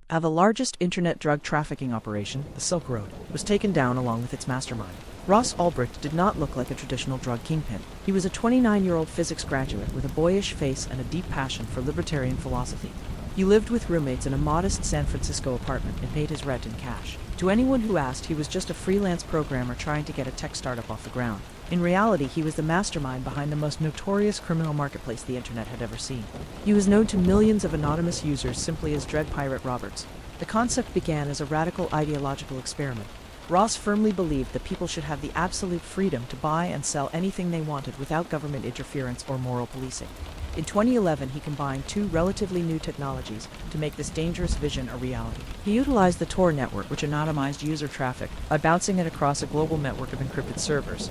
The largest internet drug trafficking operation, the Silk Road, was taken down along with its mastermind. Ross Ulbricht did not look like a traditional drug kingpin. He was a 29-year-old physics graduate with a boyish face and a deep passion for libertarian philosophy. He lived with roommates in a modest San Francisco apartment and paid his rent in cash. To anyone who asked, he was just a freelance programmer trying to get a tech startup off the ground. In reality, he was the mastermind behind the most notorious criminal marketplace the internet had ever seen. He was known to millions of anonymous users simply as Dread Pirate Roberts. The concept began as a radical ideological experiment. Ross firmly believed that people should have the absolute freedom to buy and sell anything they wanted without government interference or moral policing. In 2011, he combined two relatively new technologies to make this dangerous vision a reality. He utilized the Tor network, which anonymized user traffic, by bouncing it across a global network of encrypted servers.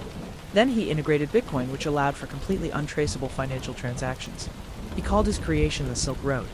Then he integrated Bitcoin, which allowed for completely untraceable financial transactions. He called his creation the Silk Road.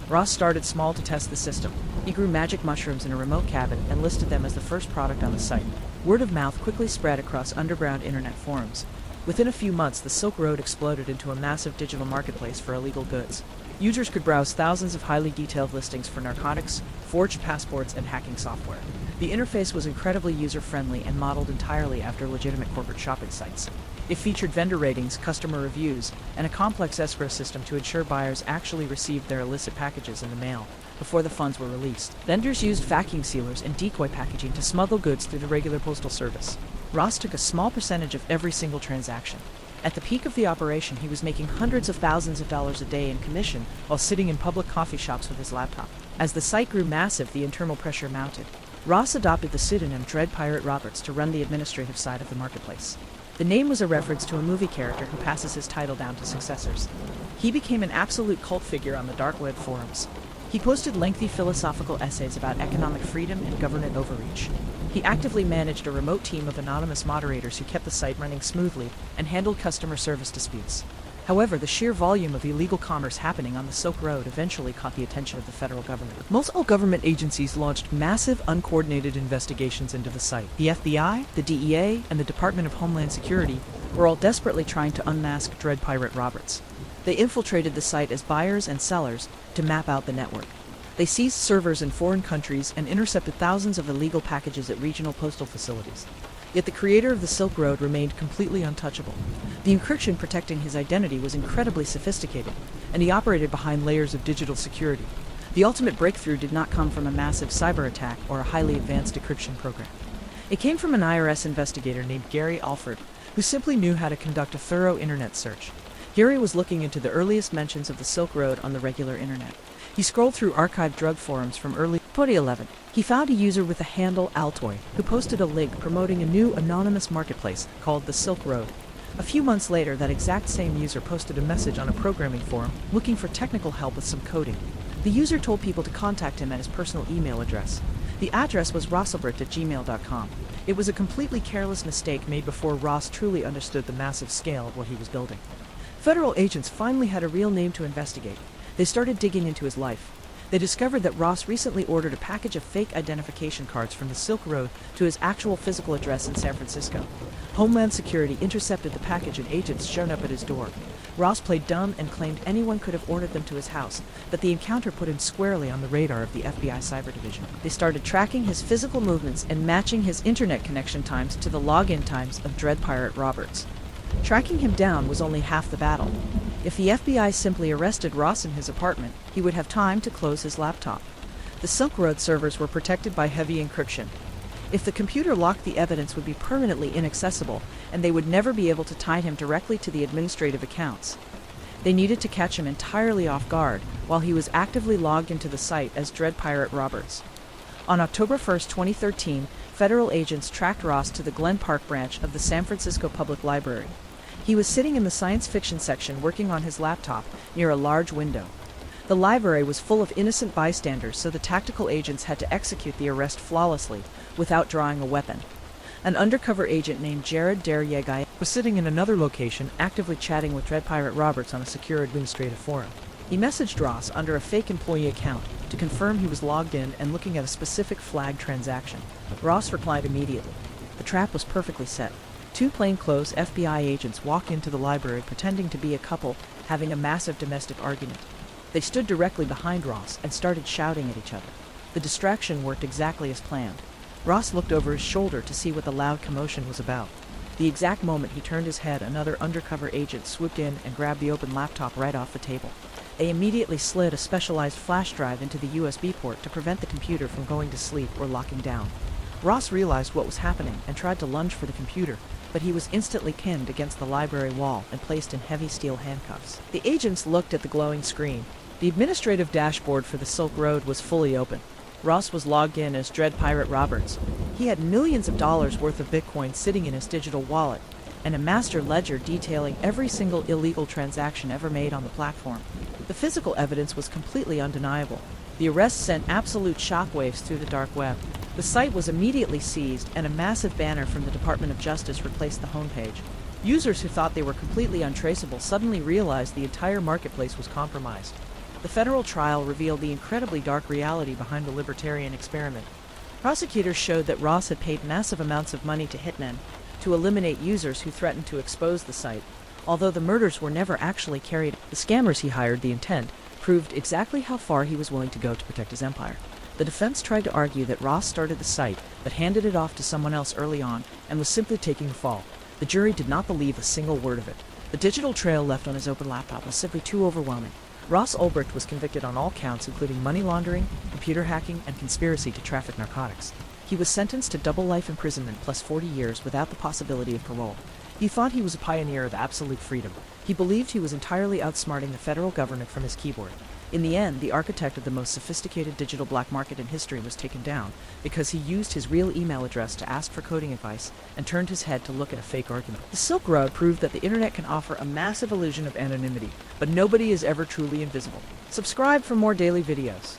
Ross started small to test the system. He grew magic mushrooms in a remote cabin and listed them as the first product on the site. Word of mouth quickly spread across underground internet forums. Within a few months, the Silk Road exploded into a massive digital marketplace for illegal goods. Users could browse thousands of highly detailed listings for narcotics, forged passports, and hacking software. The interface was incredibly user-friendly and modeled entirely after legitimate corporate shopping sites. It featured vendor ratings, customer reviews, and a complex escrow system to ensure buyers actually received their illicit packages in the mail before the funds were released. Vendors used vacuum sealers and decoy packaging to smuggle goods through the regular postal service. Ross took a small percentage of every single transaction. At the peak of the operation, he was making hundreds of thousands of dollars a day in commission while sitting in public coffee shops with his laptop. As the site grew massive, the internal pressure mounted. Ross adopted the pseudonym Dread Pirate Roberts to run the administrative side of the marketplace. The name was a reference to a movie character who passes his title down to successors. He became an absolute cult figure on the dark web forums. He posted lengthy philosophical essays about economic freedom and government overreach. He actively managed a remote team of anonymous moderators who kept the site running smoothly and handled customer service disputes. However, the sheer volume of illegal commerce happening on the Silk Road eventually caught the attention of the federal government. Multiple government agencies launched massive, uncoordinated investigations into the site. The FBI, the DEA, and the Department of Homeland Security were all desperately trying to unmask Dread Pirate Roberts. They infiltrated the site as buyers and sellers to map out the network. They seized servers in foreign countries and intercepted thousands of illegal packages at regional postal facilities. Yet the creator of the Silk Road remained completely untouchable. The encryption protecting his identity was incredibly sophisticated, and he operated behind layers of digital security. The ultimate breakthrough did not come from a massive cyber attack or a highly advanced decryption program. It came from an IRS investigator named Gary Alford, who simply knew how to conduct a thorough internet search. Gary was looking into the earliest mentions of the Silk Road on the regular internet. He scrolled through archived drug forums from early 2011. He found a user with the handle Altoy who posted a link promoting a new anonymous marketplace called the Silk Road. A few months later, that exact same user posted a message on a programming forum looking for technical help with some coding. The user told people to contact him at his personal email address. The address was rosselbert@gmail.com. It was a completely careless mistake made before Ross truly understood the massive scale of what he was building. Federal agents finally had a real name to investigate. They started digging into his life. They discovered that Ross recently ordered a package of fake identification cards from the Silk Road to his actual physical address in San Francisco. Homeland Security intercepted the package and agents showed up at his door. Ross played dumb and claimed anyone could have ordered them to his house, but the encounter put him squarely on the radar of the FBI Cyber Division. They started tracking his physical movements and matching his internet connection times to the login times of Dread Pirate Roberts. Tracking him down was only half the battle. If the FBI simply arrested Ross in his apartment, he would have time to close his laptop. The Silk Road servers were protected by heavy encryption. If the computer locked, the evidence would be permanently inaccessible, and they would never be able to tie him directly to the administrative accounts. They needed to catch him entirely off guard while he was actively logged into the site as Dread Pirate Roberts. On October 1, 2013, federal agents tracked Ross to the Glen Park branch of the San Francisco Public Library. He was sitting in the science fiction section working on his laptop near a large window. The library was full of innocent bystanders, so the tactical agents had to execute the arrest flawlessly without drawing a weapon. An undercover agent named Jared Derriegay was sitting in another location actively chatting with Dread Pirate Roberts on a secure administrative forum. He messaged Ross under a fake employee account to confirm he was logged in and looking at a specific flagged transaction. Ross replied immediately. The trap was perfectly set. Two plainclothes FBI agents walked into the library pretending to be a couple having a massive domestic argument. They stood directly behind Ross and started shouting at each other. The distraction worked exactly as planned. Ross looked over his shoulder to see what the loud commotion was about. The exact moment he turned his head, another undercover agent swooped in and grabbed the open laptop right off the table. They immediately slid a specialized flash drive into the USB port to prevent the computer from going to sleep or locking down. Ross realized what was happening and tried to lunge for the computer, but he was instantly pinned against the library wall and placed in heavy steel handcuffs. The agents looked at the glowing screen. The administrative dashboard for the Silk Road was fully open. Ross was logged in as Dread Pirate Roberts. He had millions of dollars worth of Bitcoin sitting in his digital wallet, and a master ledger detailing every single illegal transaction ever made on the platform. The physical evidence was completely undeniable. The arrest sent absolute shockwaves through the dark web. The site was immediately seized, and a massive banner from the Department of Justice replaced the homepage. Users who thought they were completely untraceable suddenly realized the entire marketplace was compromised. The federal trial revealed the incredibly dark reality behind the libertarian experiment. Prosecutors showed that Ross had paid massive amounts of money to hitmen to eliminate users who threatened to expose the site. Although the murders were never actually carried out, the scammers he hired, the intent, proved exactly how far he was willing to go to protect his empire. The defense tried to argue that Ross started the site, but handed it off to someone else early on, and was simply taking the fall. The jury did not believe a single word of it. The digital trail left on his open laptop was simply too overwhelming. Ross Ulbricht was convicted on all counts, including money laundering, computer hacking, and conspiracy to traffic narcotics. He was sentenced to double life imprisonment plus 40 years without the possibility of parole. He thought he was a pioneer of absolute freedom. He believed he was entirely outsmarting the federal government from his keyboard. In the end, the architect of the most sophisticated digital black market in history was taken down because he used his real email address to ask for coding advice and turned his head to look at a fake argument. The Silk Road proved that the internet can offer a massive illusion of anonymity, but nobody is ever truly invisible. Subscribe for more daily videos.